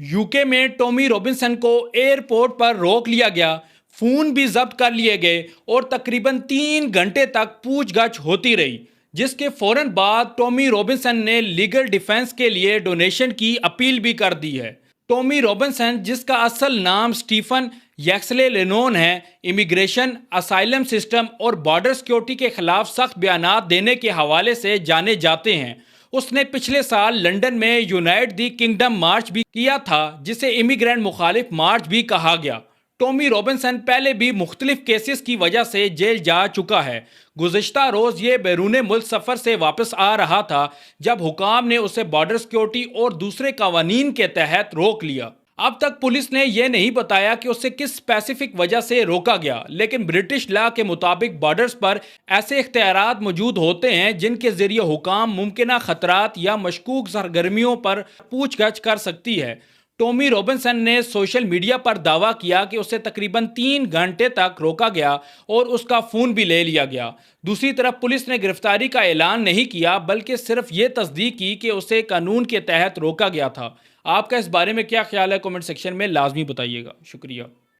UK में Tommy Robinson को airport पर रोक लिया गया, फोन भी जब्त कर लिए गए और तकरीबन 3 घंटे तक पूछगछ होती रही, जिसके फौरन बाद टॉमी रॉबिन्सन ने लीगल डिफेंस के लिए डोनेशन की अपील भी कर दी है। टॉमी रॉबिन्सन, जिसका असल नाम स्टीफन यक्सले लेनोन है, इमिग्रेशन, असाइलम सिस्टम और बॉर्डर सिक्योरिटी के खिलाफ सख्त बयानात देने के हवाले से जाने जाते हैं। उसने पिछले साल लंदन में यूनाइट दी किंगडम मार्च भी किया था, जिसे इमिग्रेंट मुखालिफ मार्च भी कहा गया। टॉमी रॉबिन्सन पहले भी मुख्तलिफ केसेस की वजह से जेल जा चुका है। गुज़िश्ता रोज़ ये बैरून मुल्क सफ़र से वापस आ रहा था जब हुकाम ने उसे बॉर्डर सिक्योरिटी और दूसरे कवानीन के तहत रोक लिया। अब तक पुलिस ने यह नहीं बताया कि उसे किस स्पेसिफिक वजह से रोका गया, लेकिन ब्रिटिश लॉ के मुताबिक बॉर्डर्स पर ऐसे इख्तियारात मौजूद होते हैं जिनके जरिए हुकाम मुमकिन खतरात या मशकूक सरगर्मियों पर पूछगछ कर सकती है। टॉमी रॉबिन्सन ने सोशल मीडिया पर दावा किया कि उसे तकरीबन 3 घंटे तक रोका गया और उसका फ़ोन भी ले लिया गया। दूसरी तरफ पुलिस ने गिरफ्तारी का ऐलान नहीं किया, बल्कि सिर्फ ये तस्दीक की कि उसे कानून के तहत रोका गया था। आपका इस बारे में क्या ख्याल है? कमेंट सेक्शन में लाजमी बताइएगा। शुक्रिया।